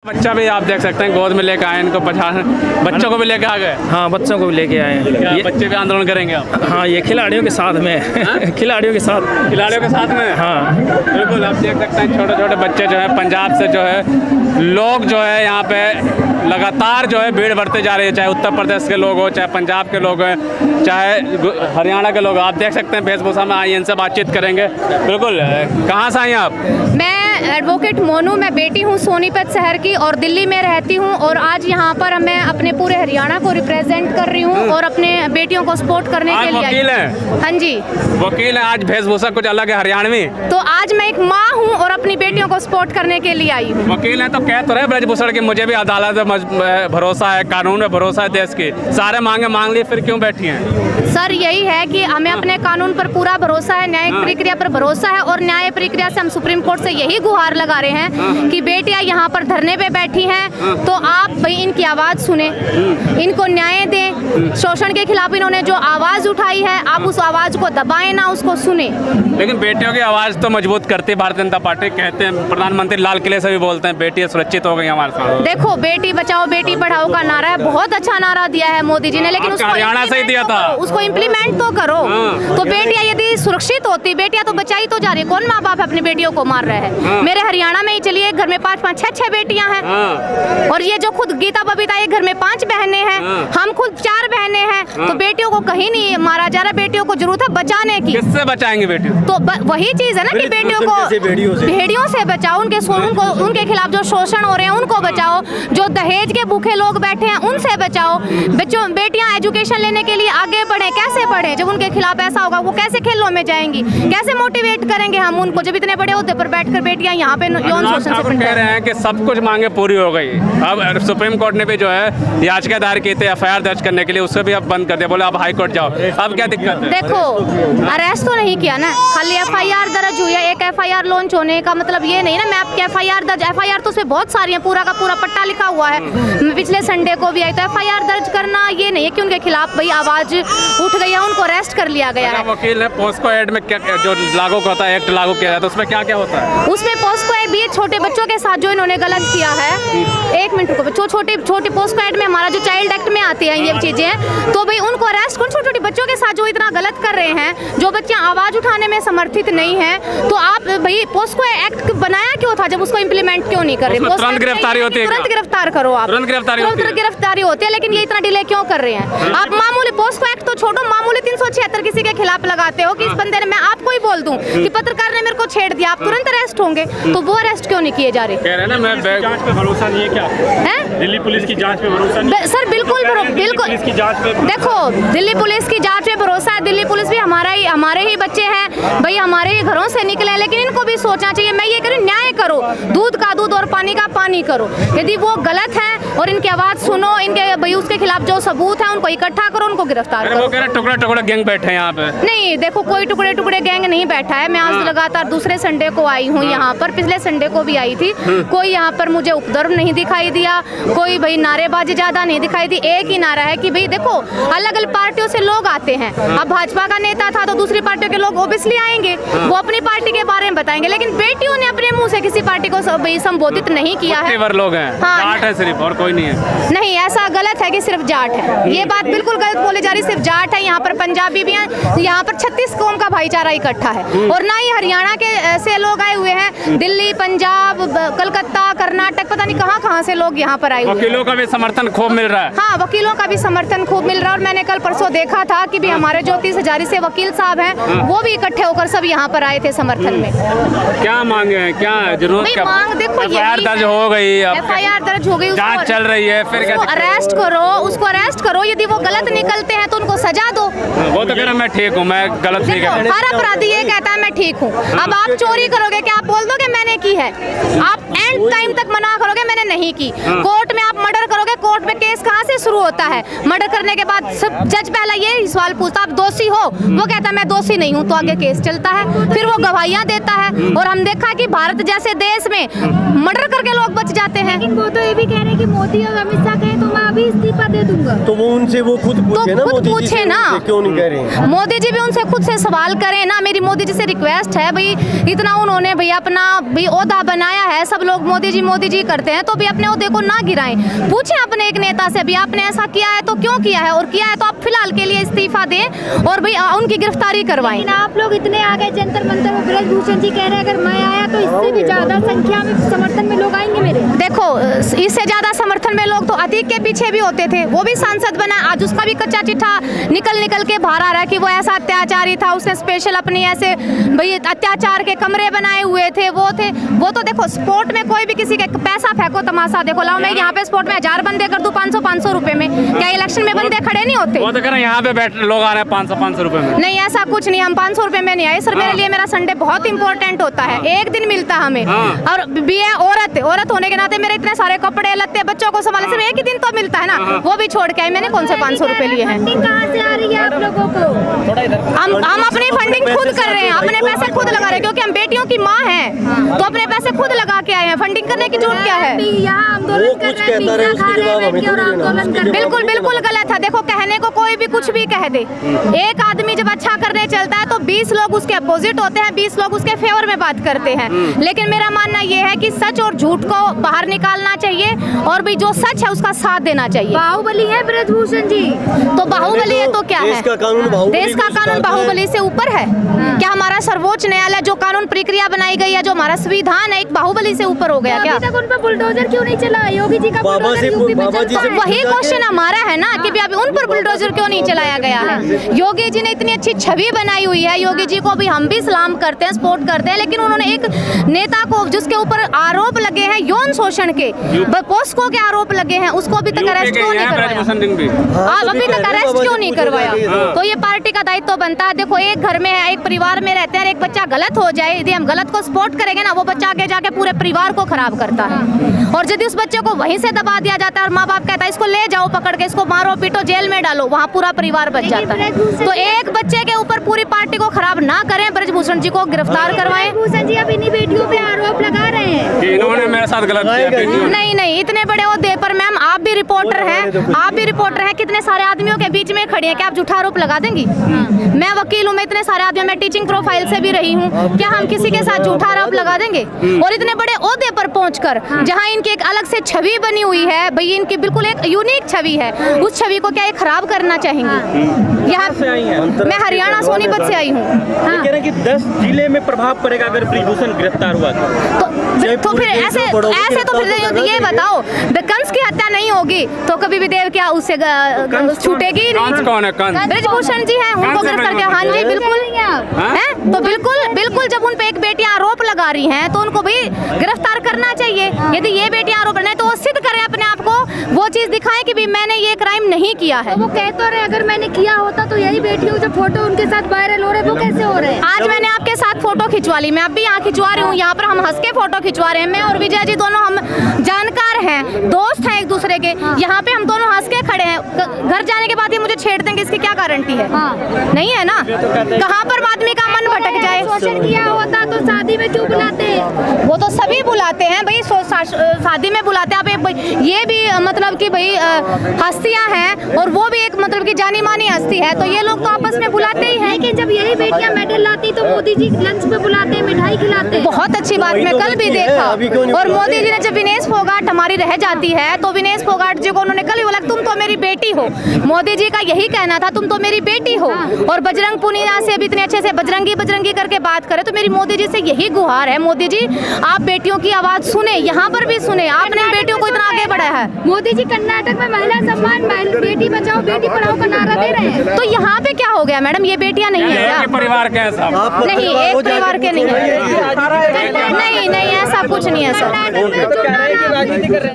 बच्चा भी आप देख सकते हैं गोद में लेके आए, इनको 50 बच्चों को भी लेके आ गए। हाँ, बच्चों को भी लेके आए हैं। ये बच्चे भी आंदोलन करेंगे आप? हाँ, ये खिलाड़ियों के साथ में खिलाड़ियों के साथ में। हाँ बिल्कुल, आप देख सकते हैं छोटे छोटे बच्चे जो है पंजाब से जो है लोग जो है यहाँ पे लगातार जो है भीड़ बढ़ते जा रही है, चाहे उत्तर प्रदेश के लोग हो, चाहे पंजाब के लोग हैं, चाहे हरियाणा के लोग। आप देख सकते हैं वेशभूषा में आई, इनसे बातचीत करेंगे। बिल्कुल, कहाँ से आई आप? मैं एडवोकेट मोनू, मैं बेटी हूँ सोनीपत शहर की और दिल्ली में रहती हूँ, और आज यहाँ पर मैं अपने पूरे हरियाणा को रिप्रेजेंट कर रही हूँ और अपने बेटियों को सपोर्ट करने के लिए। वकील हैं? हाँ जी, वकील है। आज वेशभूषा कुछ अलग है हरियाणवी, तो आज मैं एक माँ हूँ और अपनी बेटियों को सपोर्ट करने के लिए आई हूँ। वकील है तो कह तो रहे ब्रजभूषण की मुझे भी अदालत में भरोसा है, कानून में भरोसा है देश की, सारे मांगे मांग ली, फिर क्यों बैठी हैं? सर यही है कि हमें अपने कानून पर पूरा भरोसा है, न्यायिक प्रक्रिया पर भरोसा है, और न्याय प्रक्रिया से हम सुप्रीम कोर्ट से यही गुहार लगा रहे हैं कि बेटियां यहाँ पर धरने पे बैठी हैं तो आप भाई इनकी आवाज़ सुने, इनको न्याय दें। शोषण के खिलाफ इन्होंने जो आवाज़ उठाई है, आप उस आवाज़ को दबाएं ना, उसको सुने। लेकिन बेटियों की आवाज़ तो मजबूत करती है भारतीय जनता पार्टी। कहते हैं प्रधानमंत्री लाल किले से भी बोलते हैं बेटियां सुरक्षित हो गई हमारे साथ। देखो, बेटी बचाओ बेटी पढ़ाओ का नारा है, बहुत अच्छा नारा दिया है मोदी जी ने, लेकिन उसको हरियाणा से ही दिया था, उसको इम्प्लीमेंट तो करो। तो बेटियां यदि सुरक्षित होती, बेटियां तो बचाई तो जा रही। कौन माँ बाप अपनी बेटियों को मार रहे हैं? मेरे हरियाणा में ही चलिए, घर में 5-5, 6-6 बेटियां हैं, और ये जो खुद गीता बबीता, एक घर में 5 बहनें हैं, हम खुद 4 बहनें हैं, तो बेटियों को कहीं नहीं मारा जा रहा। बेटियों को जरूरत है बचाने की। किससे बचाएंगे बेटियों? तो वही चीज है ना कि बेटियों को भेड़ियों से बचाओ, उनके खिलाफ जो शोषण हो रहे हैं उनको बचाओ, जो दहेज के भूखे लोग बैठे हैं उनसे बचाओ। बच्चों बेटियां एजुकेशन लेने के लिए आगे बढ़े, कैसे बढ़े? जब उनके खिलाफ ऐसा होगा वो कैसे खेलों में जाएंगी? कैसे मोटिवेट करेंगे हम उनको, जब इतने बड़े होते पर बैठकर बेटियां यहाँ पे यौन शोषण से कह रहे हैं कि सब कुछ मांगे पूरी हो गई। अब सुप्रीम कोर्ट ने भी जो है याचिका दायर की थी एफआईआर दर्ज करने के लिए, उससे भी अब बंद कर दिया, बोले अब हाई कोर्ट जाओ। अब क्या दिक्कत है? देखो, अरेस्ट तो नहीं किया ना, खाली एफआईआर दर्ज हुई है। एक एफआईआर लॉन्च होने का मतलब ये नहीं ना मैं आपकी एफआईआर तो उसमें बहुत सारी है, पूरा का पूरा पट्टा लिखा हुआ है। पिछले संडे को भी आई, तो एफआईआर दर्ज करना ये नहीं है कि उनके खिलाफ भाई आवाज उठ गई है, उनको अरेस्ट कर लिया गया है। वकील ने पोस्को एक्ट में क्या जो लागू होता है, एक्ट लागू किया जाता है, उसमें क्या क्या होता है? उसमें पोस्को एक्ट भी छोटे बच्चों के साथ जो इन्होंने गलत किया है, 1 मिनट रुको, छोटे पोस्को एक्ट में हमारा जो चाइल्ड एक्ट में आती है ये चीजें, तो भाई उनको अरेस्ट करो। छोटे बच्चों के साथ जो इतना गलत कर रहे हैं, जो बच्चे आवाज उठाने में समर्थित नहीं है, तो आप भाई पोस्को एक्ट बनाया क्यों था जब उसको इम्प्लीमेंट क्यों नहीं कर रहे? तुरंत गिरफ्तारी होती है, तुरंत गिरफ्तार करो आप, तुरंत गिरफ्तारी होती है, लेकिन ये इतना डिले क्यों कर रहे हैं? आप मामूली पोस्को एक्ट तो छोड़ो, मामूली 376 किसी के खिलाफ लगाते हो कि इस बंदे ने, मैं आपको ही बोल दूं कि पत्रकार ने मेरे को छेड़ दिया, आप तुरंत अरेस्ट होंगे, तो वो अरेस्ट क्यों नहीं किए जा रहे? कह रहे हैं ना मैं जांच पे भरोसा नहीं है क्या? है दिल्ली पुलिस की जांच पे भरोसा नहीं? सर बिल्कुल पुलिस की जांच पे देखो, दिल्ली पुलिस की जांच पे भरोसा है। दिल्ली पुलिस भी हमारे ही बच्चे हैं भाई, हमारे ही घरों से निकले हैं, लेकिन इनको भी सोचना चाहिए। मैं ये करूँ, न्याय करो, दूध का दूध और पानी का पानी करो। यदि वो गलत है और इनकी आवाज सुनो, इनके भाई उसके खिलाफ जो सबूत है उनको इकट्ठा करो, उनको गिरफ्तार करो। वो कह रहे टुकड़ा गैंग बैठे हैं यहाँ पे। नहीं, देखो कोई टुकड़े गैंग नहीं बैठा है। मैं आज लगातार दूसरे संडे को आई हूँ यहाँ पर, पिछले संडे को भी आई थी। कोई यहाँ पर मुझे उपद्रव नहीं दिखाई दिया, कोई भाई नारेबाजी ज्यादा नहीं दिखाई दी। एक ही नारा है कि भाई देखो, अलग अलग पार्टियों से लोग आते हैं। अब भाजपा का नेता था तो दूसरी पार्टियों के लोग ओबियसली आएंगे, वो अपनी पार्टी के बारे में बताएंगे, लेकिन बेटियों ने अपने मुंह से किसी पार्टी को संबोधित नहीं किया है। लोग हैं, जाट है सिर्फ, और कोई नहीं है। नहीं, ऐसा गलत है कि सिर्फ जाट है, ये बात बिल्कुल गलत बोली जा रही। सिर्फ जाट है, यहाँ पर पंजाबी भी हैं, यहाँ पर 36 कौम का भाईचारा इकट्ठा है, और ना ही हरियाणा के से लोग आए हुए हैं, दिल्ली, पंजाब, कलकत्ता, कर्नाटक, पता नहीं कहाँ से लोग यहाँ पर आए हुए हैं। वकीलों का भी समर्थन खूब मिल रहा है। हाँ, वकीलों का भी समर्थन खूब मिल रहा है, और मैंने कल परसों देखा था कि भी हमारे ज्योतिष हजारी से वकील साहब हैं, वो भी इकट्ठे होकर सब यहाँ पर आए थे समर्थन में। क्या मांगे हैं, क्या जरूरत? मांग देखो, एफआईआर दर्ज हो गई, एफआईआर दर्ज हो गई, जांच चल रही है, फिर क्या? उसको अरेस्ट करो। यदि वो गलत निकलते हैं तो उनको सजा दो। वो तो कह रहा मैं ठीक हूँ, मैं गलत नहीं कर रहा। हर अपराधी ये कहता है मैं ठीक हूँ। अब आप चोरी करोगे, क्या आप बोल दोगे मैंने की है? आप एंड टाइम तक मना करोगे मैंने नहीं की। कोर्ट में आप मर्डर करोगे, कोर्ट में केस कहाँ से शुरू होता है? मर्डर करने के बाद सब जज पहला ये सवाल पूछता, आप दोषी हो? वो कहता है मैं दोषी नहीं हूँ, तो आगे केस चलता है, फिर वो गवाहियाँ देता है। और हम देखा कि भारत जैसे देश में मर्डर करके लोग बच जाते हैं। लेकिन वो तो ये भी कह रहे हैं कि मोदी और अमित शाह कहे तो मैं अभी इस्तीफा दे दूंगा। तो वो उनसे वो खुद पूछे ना, खुद मोदी जी पूछे से, ना। उनसे क्यों नहीं कह रहे हैं? मोदी जी भी उनसे खुद से सवाल करें ना। मेरी मोदी जी से रिक्वेस्ट है भाई, इतना उन्होंने भाई अपना भाई ओहदा बनाया है, सब लोग मोदी जी करते हैं, तो भी अपने ओहदे को ना गिराएं। पूछें अपने एक नेता से भी आपने ऐसा किया है तो क्यों किया है, और किया है तो आप फिलहाल के लिए इस्तीफा दें और भाई उनकी गिरफ्तारी करवाएं। लेकिन आप लोग इतने आगे जंतर मंतर में ब्रजभूषण जी कह रहे हैं अगर मैं आया तो इससे भी ज्यादा संख्या में समर्थन में लोग आएंगे मेरे। देखो इससे ज्यादा समर्थन में लोग तो अतीक के पीछे भी होते थे, वो भी सांसद बना, आज उसका भी कच्चा चिट्ठा निकल के बाहर आ रहा है कि वो ऐसा अत्याचारी था, उसने स्पेशल अपनी ऐसे भाई अत्याचार के कमरे बनाए हुए थे, वो तो देखो स्पोर्ट में कोई भी किसी के पैसा फेंको तमाशा देखो, लाओ मैं यहाँ पे स्पोर्ट में 1000 बंदे कर दूं 500 रुपए में, क्या इलेक्शन में बंदे खड़े नहीं होते? वो तो कह रहे हैं यहाँ पे बैठ लोग आ रहे हैं 500 रुपए में। नहीं ऐसा कुछ नहीं, हम 500 रुपए में नहीं आए सर। मेरे लिए मेरा संडे बहुत इंपॉर्टेंट होता है, एक दिन मिलता है हमें, और भी है औरत होने के नाते मेरे इतने सारे कपड़े लत्ते बच्चों को संभालने सिर्फ एक ही दिन तो मिलता है ना, वो भी छोड़ के आई। मैंने कौन से 500 रुपए लिए हैं? फंडिंग कहाँ से आ रही है आप लोगों को? हम अपनी फंडिंग खुद कर रहे हैं, अपने पैसे खुद लगा रहे हैं, क्योंकि हम बेटियों की माँ हैं, तो अपने पैसे खुद लगा के आए हैं। फंडिंग करने की जरूरत क्या है? यहाँ आंदोलन कर रहे हैं, पिज्जा खा रहे हैं, बैठ के और आंदोलन कर रहे हैं। बिल्कुल गलत है। देखो कहने को कोई भी कुछ भी कह दे, एक आदमी जब अच्छा करने चलता है तो 20 लोग उसके अपोजिट होते हैं, 20 लोग उसके फेवर में बात करते हैं। लेकिन मेरा मानना ये है कि सच और झूठ को बाहर निकालना चाहिए, और भी जो सच है उसका साथ देना चाहिए। बाहुबली है ब्रजभूषण जी, तो बाहुबली है तो क्या है? देश का कानून बाहुबली से ऊपर है क्या? हमारा सर्वोच्च न्यायालय जो कानून प्रक्रिया बनाई गई है, जो हमारा संविधान है, एक बाहुबली से ऊपर हो गया क्या? अभी तक उन पर बुलडोजर क्यों नहीं चला? योगी जी का बुलडोजर यूपी में चलता है। वही क्वेश्चन हमारा है ना कि अभी उन पर बुलडोजर क्यों नहीं चलाया गया है? योगी जी ने इतनी अच्छी छवि बनाई हुई है, योगी जी को भी हम भी सलाम करते हैं, सपोर्ट करते हैं, लेकिन उन्होंने एक नेता को जिसके ऊपर आरोप लगे हैं यौन शोषण के, पोस्को के आरोप लगे हैं, उसको अभी तक अरेस्ट क्यों नहीं करवाया? अभी तक अरेस्ट क्यों नहीं करवाया? तो ये पार्टी का दायित्व बनता है। देखो एक घर में है, एक परिवार में रहते हैं, एक बच्चा गलत हो जाए, यदि हम गलत को सपोर्ट करेंगे ना, वो बच्चा आगे जाके पूरे परिवार को खराब करता है। और यदि उस बच्चे को वहीं से दबा दिया जाता है और माँ बाप कहता है इसको ले जाओ पकड़ के, इसको मारो पीटो जेल में डालो, वहाँ पूरा परिवार बच जाता है। तो एक बच्चे के ऊपर पूरी पार्टी को खराब ना करें, ब्रजभूषण जी को गिरफ्तार करवाएं। ब्रजभूषण जी अब इन्हीं बेटियों पे आरोप लगा रहे हैं कि इन्होंने मेरे साथ गलत किया। नहीं, इतने बड़े ओहदे पर मैम आप भी रिपोर्टर हैं, कितने सारे आदमियों के बीच में खड़ी हैं, क्या आप झूठा आरोप लगा देंगी? मैं वकील हूँ, मैं इतने सारे आदमी, मैं टीचिंग प्रोफाइल से भी रही हूँ, क्या हम किसी के साथ झूठा आरोप लगा देंगे? और इतने बड़े ओहदे पर पहुंचकर जहाँ इनकी एक अलग से छवि बनी हुई है, भाई इनकी बिल्कुल एक यूनिक छवि है, उस छवि को क्या ये खराब करना चाहेंगे? यहाँ मैं हरियाणा सोनीपत से आई हूँ। कह रहे हैं कि 10 जिले में प्रभाव पड़ेगा अगर ब्रजभूषण गिरफ्तार हुआ तो फिर ऐसे तो फिर ये बताओ, कंस की हत्या नहीं होगी तो कभी भी देव क्या उससे छूटेगी नहीं? कौन है कंस? ब्रजभूषण जी हैं, उनको गिरफ्तार किया। हाँ जी बिल्कुल है, तो बिल्कुल जब उन पे एक बेटियां आरोप लगा रही हैं तो उनको भी गिरफ्तार करना चाहिए। यदि ये बेटियां आरोप नहीं तो वो सिद्ध करें अपने आप को, वो चीज दिखाएं कि भी मैंने ये क्राइम नहीं किया है। तो वो कह तो रहे अगर मैंने किया होता तो यही बेटियों जो फोटो उनके साथ वायरल हो रहे वो कैसे हो रहे हैं? आज मैंने आपके साथ फोटो खिंचवा ली, मैं अब भी यहाँ खिंचवा रही हूँ, यहाँ पर हम हंस के फोटो खिंचवा रहे हैं। मैं और विजय जी दोनों हम जानकार हैं, दोस्त हैं एक दूसरे के, यहाँ पे हम दोनों हंस के खड़े हैं। घर जाने के बाद ये मुझे छेड़ देंगे, इसकी क्या गारंटी है? नहीं है ना, कहाँ पर आदमी का मन भटक जाए। शोषण किया होता तो शादी में क्यों बुलाते? वो तो सभी बुलाते हैं भाई, शादी में बुलाते हैं। आप ये भी मतलब कि भाई हस्तियां हैं और वो भी एक मतलब कि जानी मानी हस्ती है, तो ये लोग तो आपस में बुलाते ही हैं। लेकिन जब यही बेटियां मेडल लाती तो मोदी जी लंच पे बुलाते, मिठाई खिलाते। बहुत अच्छी बात, मैं कल भी देखा। और मोदी जी ने जब विनेश फोगाट हमारी रह जाती है तो विनेश फोगाट जी को उन्होंने कल भी बोला तुम तो मेरी बेटी हो। मोदी जी का यही कहना था, तुम तो मेरी बेटी हो। और बजरंग पुनिया से भी इतने अच्छे से बजरंगी करके बात करे, तो मेरी मोदी जी से यही गुहार है, मोदी जी आप बेटियों की आवाज सुने, यहाँ पर भी सुने। आपने बेटियों को इतना आगे बढ़ाया है। मोदी जी कर्नाटक में महिला सम्मान, बेटी बचाओ बेटी पढ़ाओ का नारा दे रहे हैं, तो यहाँ पे क्या हो गया मैडम? ये बेटियां नहीं है क्या? परिवार के साहब नहीं, एक परिवार के नहीं है। नहीं, ऐसा कुछ नहीं है सर।